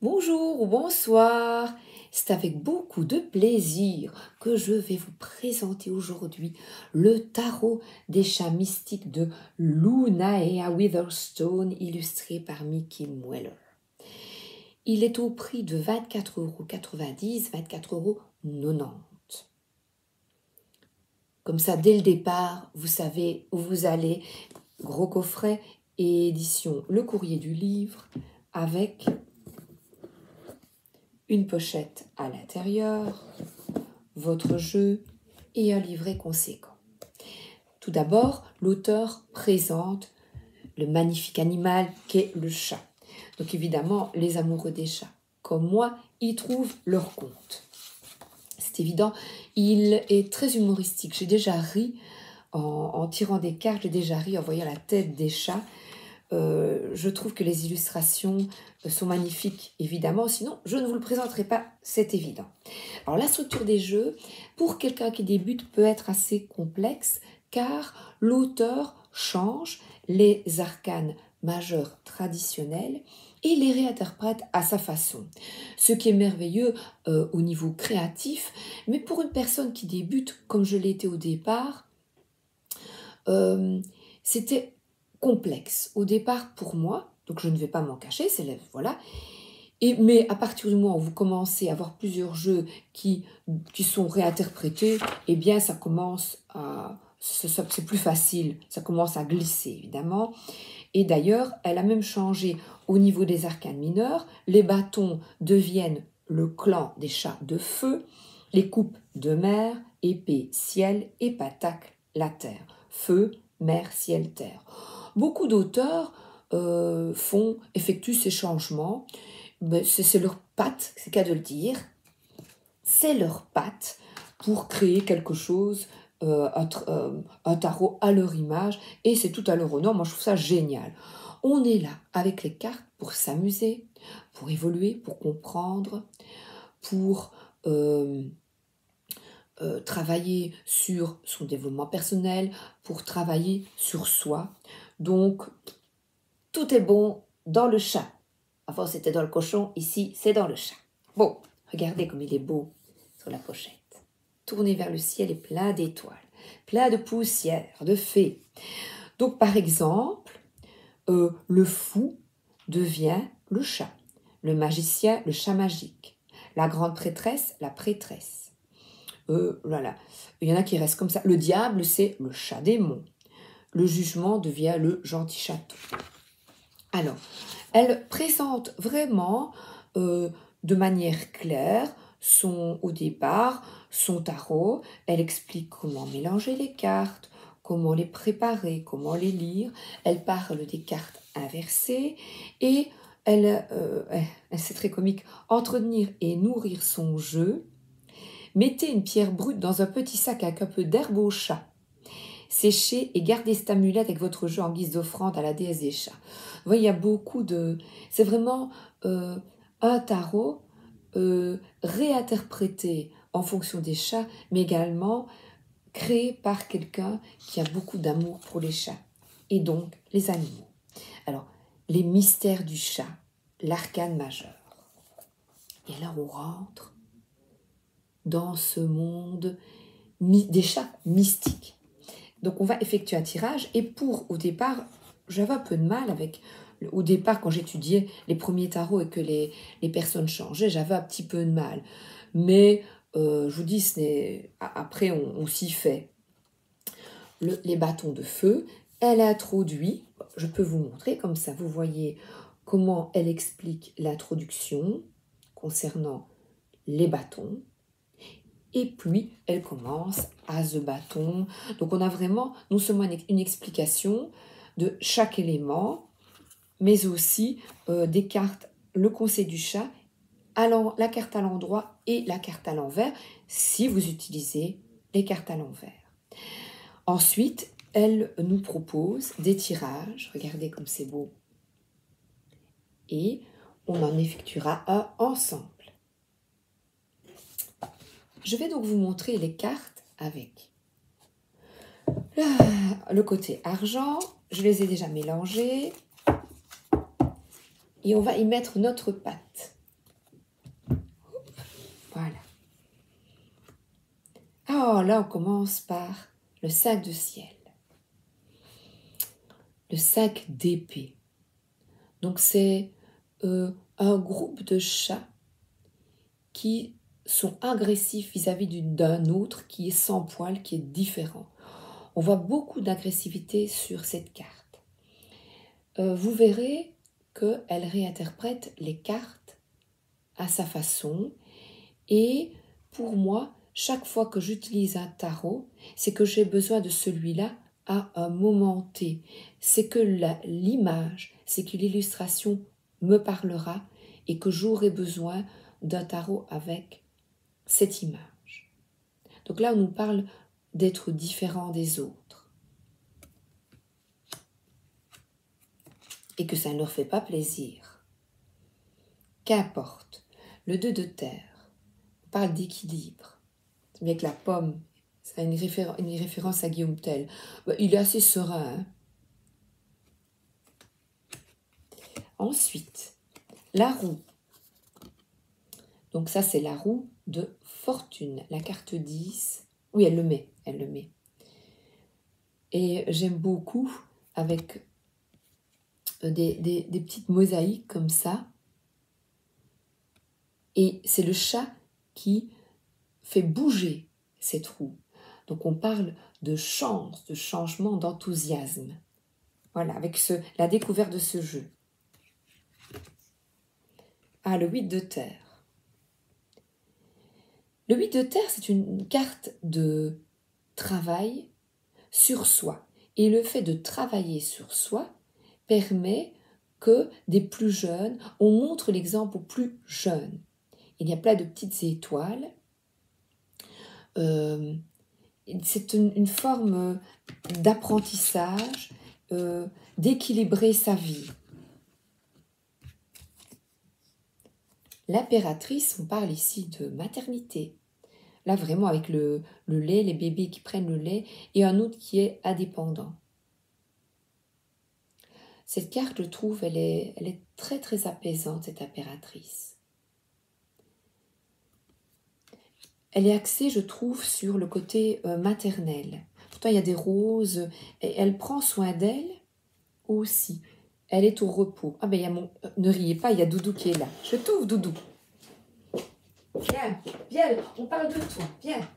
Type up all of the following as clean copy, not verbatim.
Bonjour ou bonsoir, c'est avec beaucoup de plaisir que je vais vous présenter aujourd'hui le tarot des chats mystiques de Lunaea Witherstone illustré par Mickey Mueller. Il est au prix de 24,90 €, 24,90 €. Comme ça, dès le départ, vous savez où vous allez. Gros coffret et édition Le Courrier du Livre avec une pochette à l'intérieur, votre jeu et un livret conséquent. Tout d'abord, l'auteur présente le magnifique animal qu'est le chat. Donc évidemment, les amoureux des chats, comme moi, y trouvent leur compte. C'est évident, il est très humoristique. J'ai déjà ri en tirant des cartes, j'ai déjà ri en voyant la tête des chats. Je trouve que les illustrations sont magnifiques, évidemment, sinon je ne vous le présenterai pas, c'est évident. Alors la structure des jeux, pour quelqu'un qui débute, peut être assez complexe, car l'auteur change les arcanes majeurs traditionnels et les réinterprète à sa façon. Ce qui est merveilleux au niveau créatif, mais pour une personne qui débute, comme je l'ai été au départ, c'était complexe au départ pour moi, donc je ne vais pas m'en cacher, voilà. Mais à partir du moment où vous commencez à avoir plusieurs jeux qui sont réinterprétés, eh bien ça commence à... c'est plus facile, ça commence à glisser évidemment. Et d'ailleurs, elle a même changé au niveau des arcanes mineurs. Les bâtons deviennent le clan des chats de feu, les coupes de mer, épée, ciel et patacle, la terre. Feu, mer, ciel, terre. Beaucoup d'auteurs effectuent ces changements. C'est leur patte, c'est qu'à de le dire. C'est leur patte pour créer quelque chose, un tarot à leur image, et c'est tout à leur honneur. Moi, je trouve ça génial. On est là avec les cartes pour s'amuser, pour évoluer, pour comprendre, pour travailler sur son développement personnel, pour travailler sur soi. Donc, tout est bon dans le chat. Avant, c'était dans le cochon, ici, c'est dans le chat. Bon, regardez comme il est beau sur la pochette. Tourné vers le ciel et plein d'étoiles, plein de poussière, de fées. Donc, par exemple, le fou devient le chat, le magicien, le chat magique, la grande prêtresse, la prêtresse. Voilà. Il y en a qui restent comme ça. Le diable, c'est le chat démon. Le jugement devient le gentil chaton. Alors, elle présente vraiment de manière claire au départ son tarot. Elle explique comment mélanger les cartes, comment les préparer, comment les lire. Elle parle des cartes inversées et c'est très comique, entretenir et nourrir son jeu. Mettez une pierre brute dans un petit sac avec un peu d'herbe au chat. Séchez et gardez cette amulette avec votre jeu en guise d'offrande à la déesse des chats. Vous voyez, il y a beaucoup de... C'est vraiment un tarot réinterprété en fonction des chats, mais également créé par quelqu'un qui a beaucoup d'amour pour les chats et donc les animaux. Alors, les mystères du chat, l'arcane majeur. Et là, on rentre dans ce monde des chats mystiques. Donc on va effectuer un tirage et au départ, j'avais un peu de mal avec... Au départ, quand j'étudiais les premiers tarots et que les personnes changeaient, j'avais un petit peu de mal. Mais je vous dis, après on s'y fait. Les bâtons de feu, elle introduit, je peux vous montrer comme ça, vous voyez comment elle explique l'introduction concernant les bâtons. Et puis, elle commence à ce bâton. Donc, on a vraiment non seulement une explication de chaque élément, mais aussi des cartes, le conseil du chat, la carte à l'endroit et la carte à l'envers, si vous utilisez les cartes à l'envers. Ensuite, elle nous propose des tirages. Regardez comme c'est beau. Et on en effectuera un ensemble. Je vais donc vous montrer les cartes avec le côté argent. Je les ai déjà mélangées. Et on va y mettre notre patte. Oh, là, on commence par le 5 de ciel. Le 5 d'épée. Donc, c'est un groupe de chats qui sont agressifs vis-à-vis d'un autre qui est sans poil, qui est différent. On voit beaucoup d'agressivité sur cette carte. Vous verrez qu'elle réinterprète les cartes à sa façon. Et pour moi, chaque fois que j'utilise un tarot, c'est que j'ai besoin de celui-là à un moment T. C'est que l'image, c'est que l'illustration me parlera et que j'aurai besoin d'un tarot avec cette image. Donc là, on nous parle d'être différent des autres. Et que ça ne leur fait pas plaisir. Qu'importe. Le 2 de terre, on parle d'équilibre. C'est bien que la pomme, ça a une référence à Guillaume Tell. Il est assez serein. Hein. Ensuite, la roue. Donc ça, c'est la roue de fortune. La carte 10. Oui, elle le met. Et j'aime beaucoup avec des petites mosaïques comme ça. Et c'est le chat qui fait bouger cette roue. Donc on parle de chance, de changement, d'enthousiasme. Voilà, avec la découverte de ce jeu. Ah, le 8 de terre. Le 8 de terre, c'est une carte de travail sur soi. Et le fait de travailler sur soi permet que des plus jeunes, on montre l'exemple aux plus jeunes. Il y a plein de petites étoiles. C'est une forme d'apprentissage, d'équilibrer sa vie. L'impératrice, on parle ici de maternité. Là, vraiment, avec le lait, les bébés qui prennent le lait, et un autre qui est indépendant. Cette carte, je trouve, elle est très, très apaisante, cette impératrice. Elle est axée, je trouve, sur le côté maternel. Pourtant, il y a des roses, et elle prend soin d'elle aussi. Elle est au repos. Ah ben, il y a ne riez pas, il y a Doudou qui est là. Je t'ouvre, Doudou. Viens, on parle de toi, viens.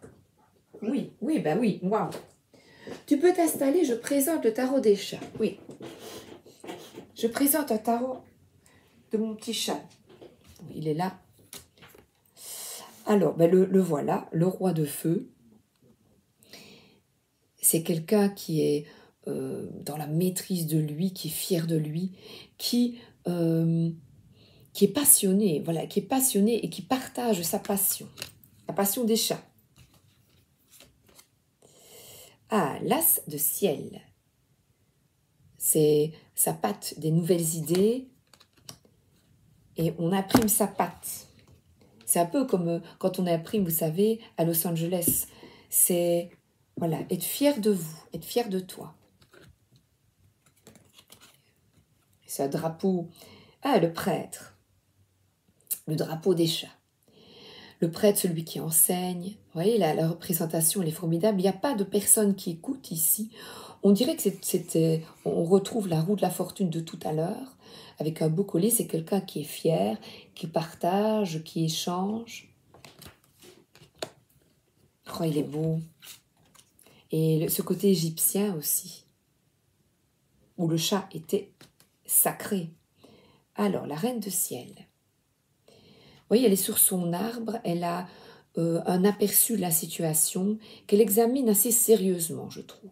Oui, waouh. Tu peux t'installer, je présente le tarot des chats. Oui. Je présente un tarot de mon petit chat. Il est là. Alors, ben le voilà, le roi de feu. C'est quelqu'un qui est dans la maîtrise de lui, qui est fier de lui, qui est passionné, voilà, qui est passionné et qui partage sa passion, la passion des chats. Ah, l'as de ciel. C'est sa patte des nouvelles idées et on imprime sa patte. C'est un peu comme quand on imprime, vous savez, à Los Angeles. C'est, voilà, être fier de vous, être fier de toi. C'est un drapeau. Ah, le prêtre. Le drapeau des chats. Le prêtre, celui qui enseigne. Vous voyez, la représentation, elle est formidable. Il n'y a pas de personne qui écoute ici. On dirait que on retrouve la roue de la fortune de tout à l'heure. Avec un beau collier, c'est quelqu'un qui est fier, qui partage, qui échange. Oh, il est beau. Et ce côté égyptien aussi, où le chat était sacré. Alors, la reine de ciel. Vous voyez, elle est sur son arbre, elle a un aperçu de la situation qu'elle examine assez sérieusement, je trouve.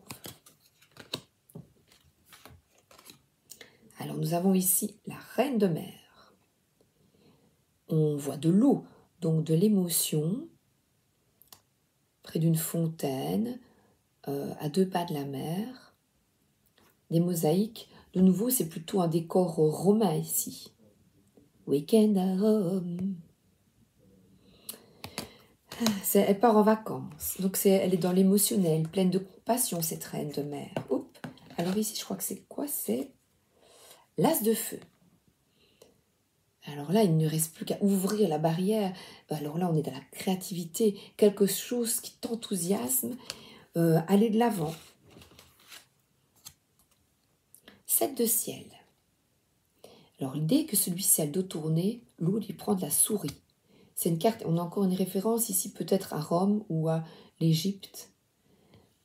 Alors, nous avons ici la reine de mer. On voit de l'eau, donc de l'émotion, près d'une fontaine, à 2 pas de la mer. Des mosaïques. De nouveau, c'est plutôt un décor romain ici. Week-end à Rome. Elle part en vacances. Donc, elle est dans l'émotionnel, pleine de compassion, cette reine de mer. Oups. Alors ici, je crois que c'est quoi? C'est l'as de feu. Alors là, il ne reste plus qu'à ouvrir la barrière. Alors là, on est dans la créativité, quelque chose qui t'enthousiasme, aller de l'avant. 7 de ciel. Alors, dès que celui-ci a le dos tourné, l'autre, il prend de la souris. C'est une carte, on a encore une référence ici peut-être à Rome ou à l'Égypte.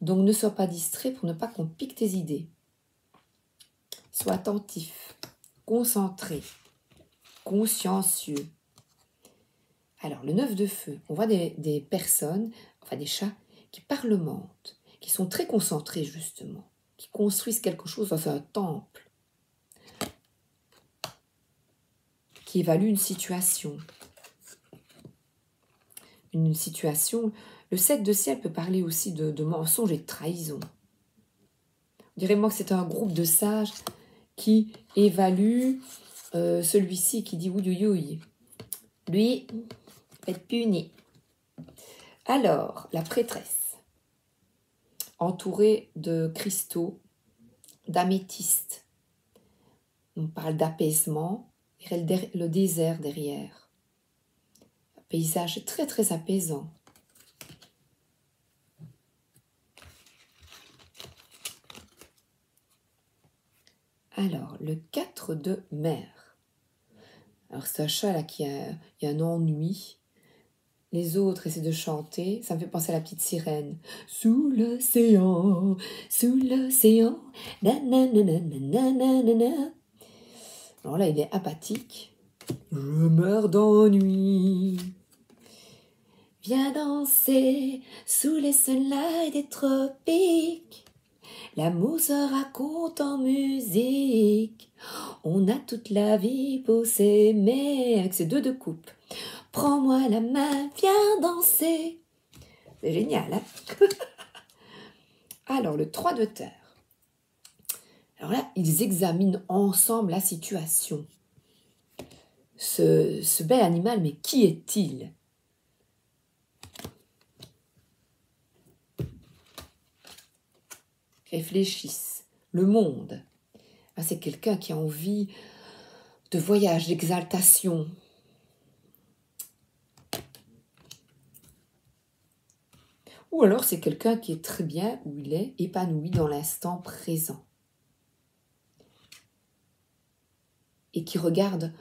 Donc, ne sois pas distrait pour ne pas qu'on pique tes idées. Sois attentif, concentré, consciencieux. Alors, le 9 de feu, on voit des personnes, enfin des chats, qui parlementent, qui sont très concentrés justement, qui construisent quelque chose dans un temple, qui évaluent une situation. Une situation, le 7 de ciel peut parler aussi de mensonges et de trahison. On dirait moi que c'est un groupe de sages qui évalue celui-ci qui dit oui, oui, oui. Lui, va être puni. Alors, la prêtresse, entourée de cristaux, d'améthyste. On parle d'apaisement, le désert derrière. Un paysage très très apaisant. Alors, le 4 de mer. Alors, c'est un chat là qui a un ennui. Les autres essaient de chanter. Ça me fait penser à la petite sirène. Sous l'océan, nanana. Alors là, il est apathique. Je meurs d'ennui. Viens danser sous les soleils des tropiques. L'amour se raconte en musique. On a toute la vie pour s'aimer. Avec ces deux de coupe. Prends-moi la main, viens danser. C'est génial, hein? Alors, le 3 de terre. Alors là, ils examinent ensemble la situation. Ce bel animal, mais qui est-il? Réfléchissent. Le monde. Ah, c'est quelqu'un qui a envie de voyage, d'exaltation. Ou alors c'est quelqu'un qui est très bien où il est, épanoui dans l'instant présent. Et qui regarde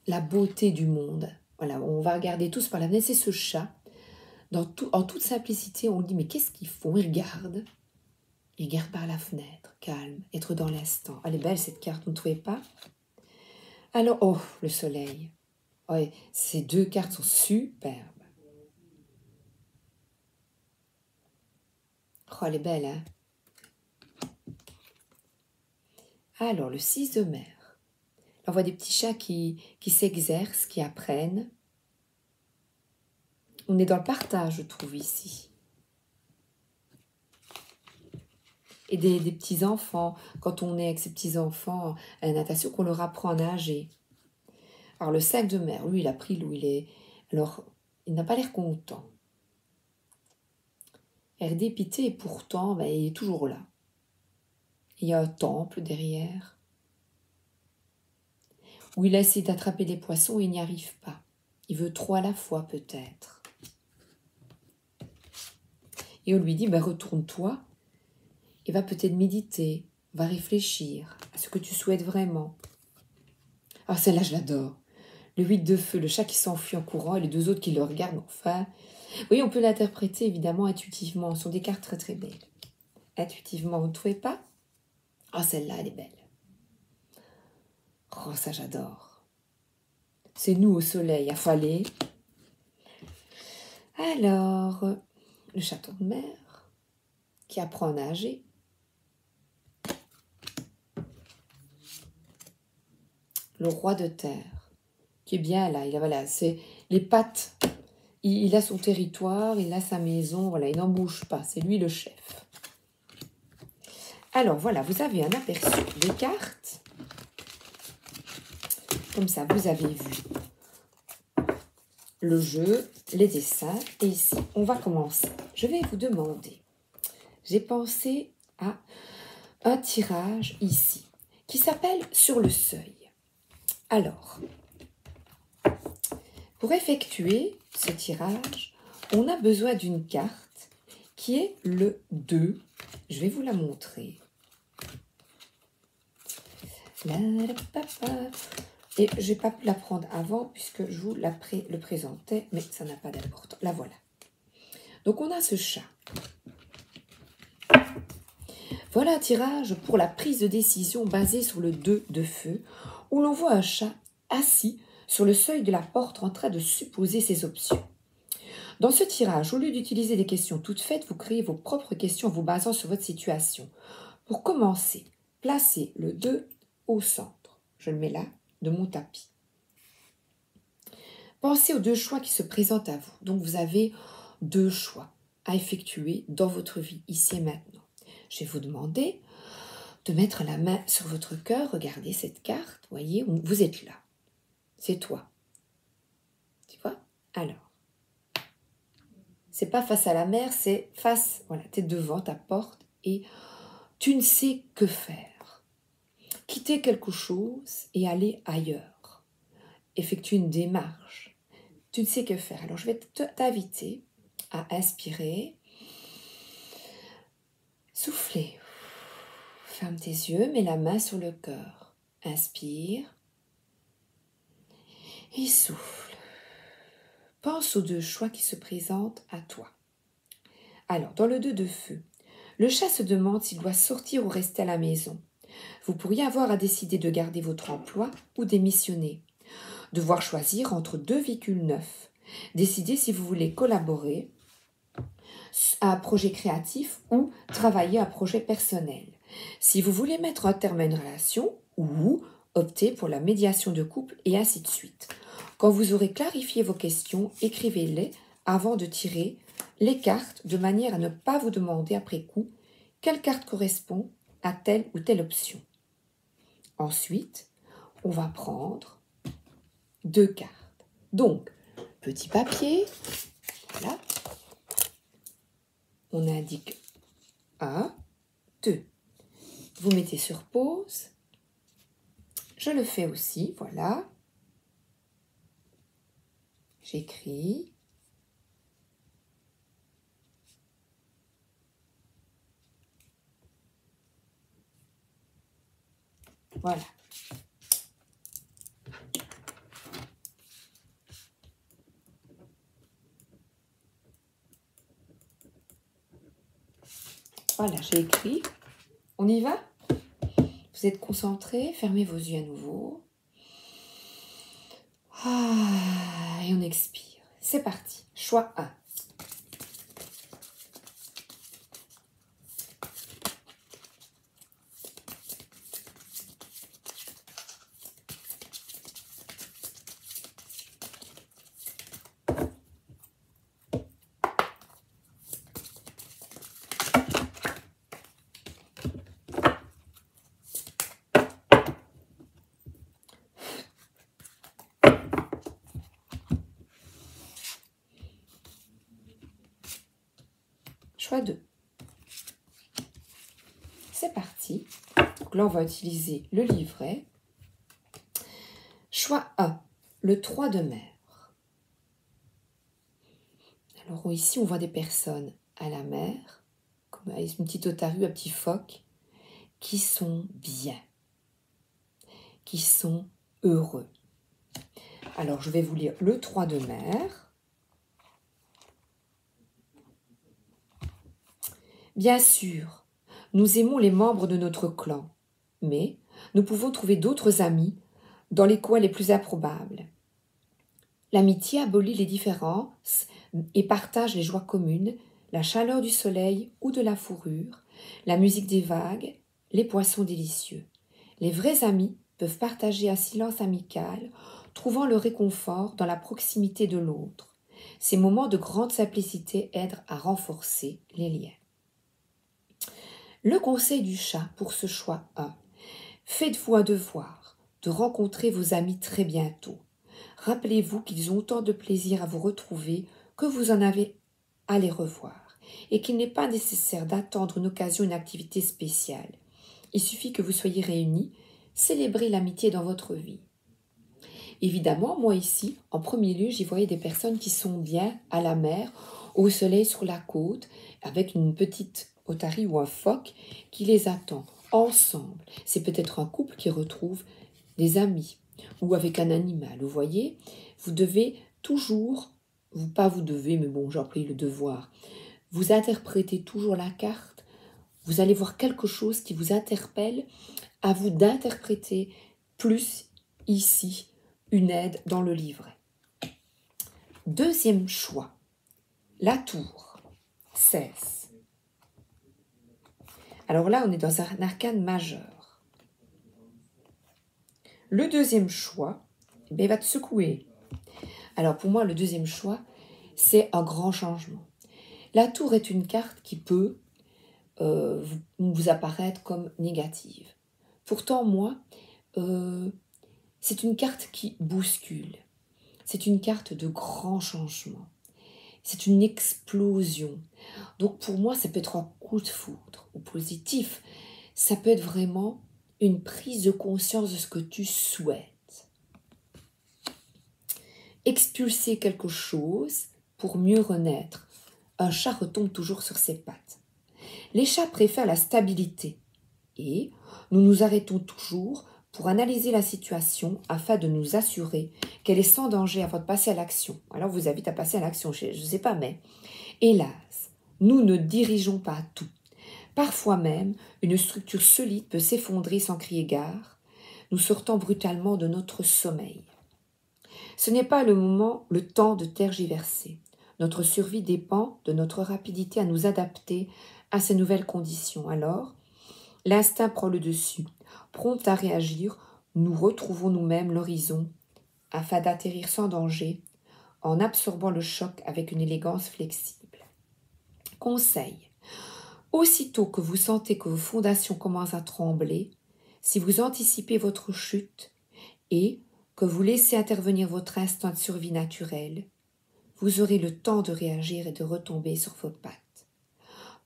la beauté du monde. Voilà, on va regarder tous par la fenêtre. C'est ce chat. En toute simplicité, on dit, mais qu'est-ce qu'ils font? Ils regardent. Ils regardent par la fenêtre, calme, être dans l'instant. Elle est belle cette carte, vous ne trouvez pas? Alors, oh, le soleil. Ouais, ces deux cartes sont superbes. Oh, elle est belle, hein? Alors, le 6 de mer. On voit des petits chats qui s'exercent, qui apprennent. On est dans le partage, je trouve, ici. Et des petits-enfants, quand on est avec ces petits-enfants à la natation, qu'on leur apprend à nager. Alors, le 5 de mer, lui, il a pris l'eau, il est... Alors, il n'a pas l'air content. Air dépité, et pourtant, ben, il est toujours là. Il y a un temple derrière, où il a essayé d'attraper des poissons et il n'y arrive pas. Il veut 3 à la fois, peut-être. Et on lui dit, ben, retourne-toi, et va peut-être méditer, va réfléchir à ce que tu souhaites vraiment. Ah, celle-là, je l'adore. Le 8 de feu, le chat qui s'enfuit en courant et les deux autres qui le regardent, enfin. Oui, on peut l'interpréter évidemment intuitivement. Ce sont des cartes très très belles. Intuitivement, vous ne trouvez pas? Ah, celle-là, elle est belle. Oh, ça j'adore. C'est nous au soleil, affalés. Alors, le chaton de mer qui apprend à nager. Le roi de terre qui est bien là. Il a, voilà, c'est les pattes. Il a son territoire, il a sa maison. Voilà, il n'en bouge pas. C'est lui le chef. Alors voilà, vous avez un aperçu des cartes. Comme ça, vous avez vu le jeu, les dessins. Et ici, on va commencer. Je vais vous demander. J'ai pensé à un tirage ici qui s'appelle Sur le seuil. Alors, pour effectuer ce tirage, on a besoin d'une carte qui est le 2. Je vais vous la montrer. Et je n'ai pas pu la prendre avant puisque je vous le présentais, mais ça n'a pas d'importance. La voilà. Donc on a ce chat. Voilà un tirage pour la prise de décision basé sur le 2 de feu, où l'on voit un chat assis sur le seuil de la porte en train de supposer ses options. Dans ce tirage, au lieu d'utiliser des questions toutes faites, vous créez vos propres questions en vous basant sur votre situation. Pour commencer, placez le 2 au centre. Je le mets là, de mon tapis. Pensez aux 2 choix qui se présentent à vous. Donc vous avez 2 choix à effectuer dans votre vie, ici et maintenant. Je vais vous demander de mettre la main sur votre cœur. Regardez cette carte. Voyez, vous êtes là. C'est toi. Tu vois? Alors, c'est pas face à la mer, c'est face. Voilà, tu es devant ta porte et tu ne sais que faire. Quitter quelque chose et aller ailleurs. Effectuer une démarche. Tu ne sais que faire. Alors, je vais t'inviter à inspirer. Souffler. Ferme tes yeux, mets la main sur le cœur. Inspire. Et souffle. Pense aux 2 choix qui se présentent à toi. Alors, dans le 2 de feu, le chat se demande s'il doit sortir ou rester à la maison. Vous pourriez avoir à décider de garder votre emploi ou démissionner. Devoir choisir entre 2 véhicules neufs. Décider si vous voulez collaborer à un projet créatif ou travailler à un projet personnel. Si vous voulez mettre un terme à une relation ou opter pour la médiation de couple et ainsi de suite. Quand vous aurez clarifié vos questions, écrivez-les avant de tirer les cartes de manière à ne pas vous demander après coup quelle carte correspond à telle ou telle option. Ensuite, on va prendre 2 cartes. Donc, petit papier, voilà. On indique 1, 2. Vous mettez sur pause. Je le fais aussi, voilà. J'écris. Voilà. Voilà, j'ai écrit. On y va? Vous êtes concentrés, fermez vos yeux à nouveau. Et on expire. C'est parti. Choix 1. Choix 2. C'est parti. Donc là, on va utiliser le livret. Choix 1. Le 3 de mer. Alors ici, on voit des personnes à la mer, comme une petite otarue, un petit phoque, qui sont bien, qui sont heureux. Alors, je vais vous lire le 3 de mer. Bien sûr, nous aimons les membres de notre clan, mais nous pouvons trouver d'autres amis dans les coins les plus improbables. L'amitié abolit les différences et partage les joies communes, la chaleur du soleil ou de la fourrure, la musique des vagues, les poissons délicieux. Les vrais amis peuvent partager un silence amical, trouvant le réconfort dans la proximité de l'autre. Ces moments de grande simplicité aident à renforcer les liens. Le conseil du chat pour ce choix 1. Faites-vous un devoir de rencontrer vos amis très bientôt. Rappelez-vous qu'ils ont autant de plaisir à vous retrouver que vous en avez à les revoir et qu'il n'est pas nécessaire d'attendre une occasion, une activité spéciale. Il suffit que vous soyez réunis, célébrez l'amitié dans votre vie. évidemment, moi ici, en premier lieu, j'y voyais des personnes qui sont bien à la mer, au soleil sur la côte, avec une petite otarie ou un phoque qui les attend ensemble. C'est peut-être un couple qui retrouve des amis ou avec un animal. Vous voyez, vous devez toujours, pas vous devez, mais bon, j'ai appris le devoir, vous interprétez toujours la carte. Vous allez voir quelque chose qui vous interpelle, à vous d'interpréter plus ici une aide dans le livret. Deuxième choix, la tour, 16. Alors là, on est dans un arcane majeur. Le deuxième choix, il va te secouer. Alors pour moi, le deuxième choix, c'est un grand changement. La tour est une carte qui peut vous apparaître comme négative. Pourtant, moi, c'est une carte qui bouscule. C'est une carte de grand changement. C'est une explosion. Donc pour moi, ça peut être un coup de foudre ou positif. Ça peut être vraiment une prise de conscience de ce que tu souhaites. Expulser quelque chose pour mieux renaître. Un chat retombe toujours sur ses pattes. Les chats préfèrent la stabilité et nous nous arrêtons toujours pour analyser la situation afin de nous assurer qu'elle est sans danger avant de passer à l'action. Alors vous invite à passer à l'action, je ne sais pas, mais hélas, nous ne dirigeons pas tout. Parfois même, une structure solide peut s'effondrer sans crier gare, nous sortant brutalement de notre sommeil. Ce n'est pas le temps de tergiverser. Notre survie dépend de notre rapidité à nous adapter à ces nouvelles conditions. Alors, l'instinct prend le dessus. Prompt à réagir, nous retrouvons nous-mêmes l'horizon afin d'atterrir sans danger en absorbant le choc avec une élégance flexible. Conseil. Aussitôt que vous sentez que vos fondations commencent à trembler, si vous anticipez votre chute et que vous laissez intervenir votre instinct de survie naturel, vous aurez le temps de réagir et de retomber sur vos pattes.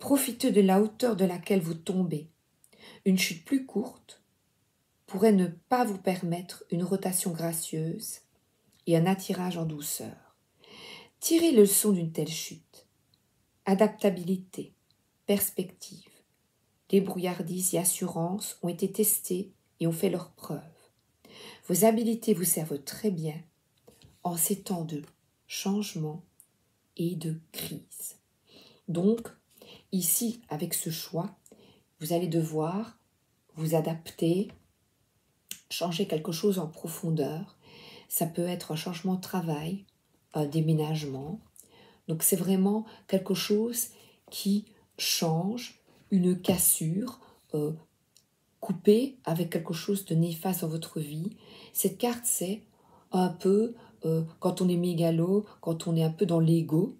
Profitez de la hauteur de laquelle vous tombez. Une chute plus courte pourrait ne pas vous permettre une rotation gracieuse et un attirage en douceur. Tirez le leçon d'une telle chute. Adaptabilité, perspective, débrouillardise et assurance ont été testées et ont fait leurs preuves. Vos habiletés vous servent très bien en ces temps de changement et de crise. Donc, ici, avec ce choix, vous allez devoir vous adapter, changer quelque chose en profondeur. Ça peut être un changement de travail, un déménagement. Donc c'est vraiment quelque chose qui change, une cassure, coupée avec quelque chose de néfaste dans votre vie. Cette carte, c'est un peu, quand on est mégalo, quand on est un peu dans l'ego,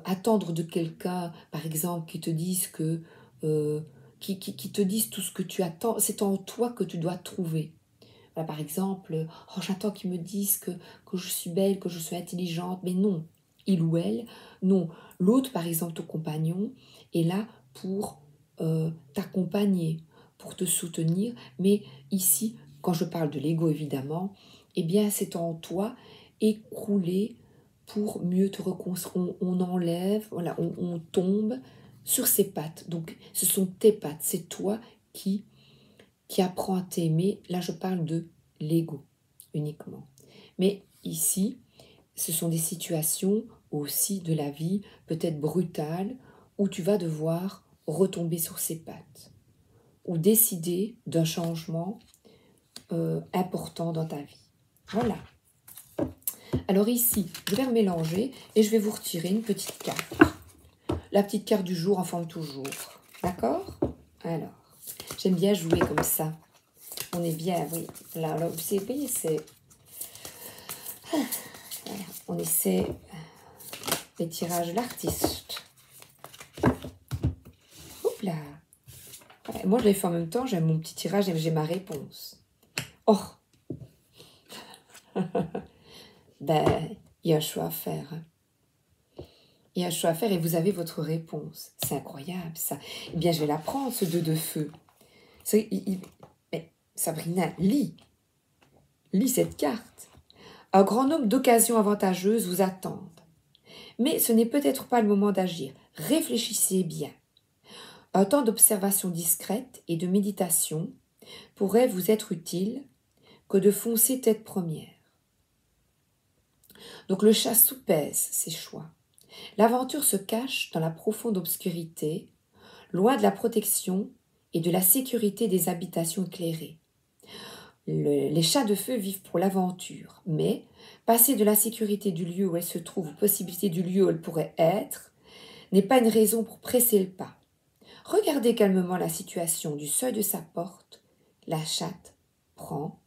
attendre de quelqu'un, par exemple, qui te dise que... qui te disent tout ce que tu attends, c'est en toi que tu dois trouver. Voilà, par exemple, oh, j'attends qu'ils me disent que je suis belle, que je suis intelligente, mais non, il ou elle, non. L'autre, par exemple, ton compagnon, est là pour t'accompagner, pour te soutenir, mais ici, quand je parle de l'ego, évidemment, eh bien, c'est en toi écrouler pour mieux te reconstruire. On enlève, voilà, on tombe sur ses pattes. Donc, ce sont tes pattes, c'est toi qui apprends à t'aimer. Là, je parle de l'ego uniquement. Mais ici, ce sont des situations aussi de la vie, peut-être brutales, où tu vas devoir retomber sur ses pattes ou décider d'un changement important dans ta vie. Voilà. Alors ici, je vais remélanger et je vais vous retirer une petite carte. La petite carte du jour en forme toujours. D'accord? Alors, j'aime bien jouer comme ça. On est bien, oui. Là, vous savez, c'est... Voilà, on essaie les tirages de l'artiste. Oups là. Ouais, moi, je l'ai fait en même temps. J'ai mon petit tirage et j'ai ma réponse. Oh. Ben, il y a un choix à faire. Il y a un choix à faire et vous avez votre réponse. C'est incroyable, ça. Eh bien, je vais la prendre, ce 2 de feu. Mais Sabrina, lis cette carte. Un grand nombre d'occasions avantageuses vous attendent. Mais ce n'est peut-être pas le moment d'agir. Réfléchissez bien. Un temps d'observation discrète et de méditation pourrait vous être utile que de foncer tête première. Donc le chat soupèse ses choix. L'aventure se cache dans la profonde obscurité, loin de la protection et de la sécurité des habitations éclairées. Les chats de feu vivent pour l'aventure, mais passer de la sécurité du lieu où elle se trouve aux possibilités du lieu où elle pourrait être n'est pas une raison pour presser le pas. Regardez calmement la situation du seuil de sa porte. La chatte prend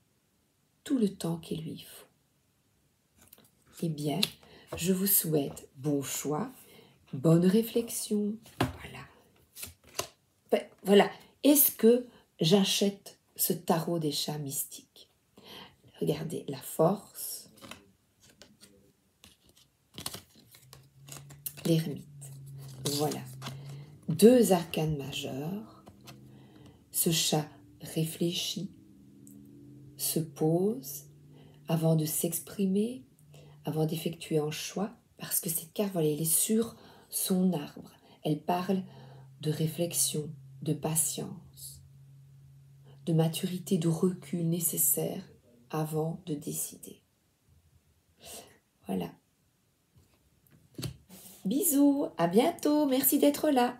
tout le temps qu'il lui faut. Eh bien, je vous souhaite bon choix, bonne réflexion. Voilà. Est-ce que j'achète ce tarot des chats mystiques? Regardez, la force, l'ermite. Voilà. 2 arcanes majeurs. Ce chat réfléchit, se pose avant de s'exprimer, avant d'effectuer un choix, parce que cette carte, voilà, elle est sur son arbre. Elle parle de réflexion, de patience, de maturité, de recul nécessaire avant de décider. Voilà. Bisous, à bientôt, merci d'être là.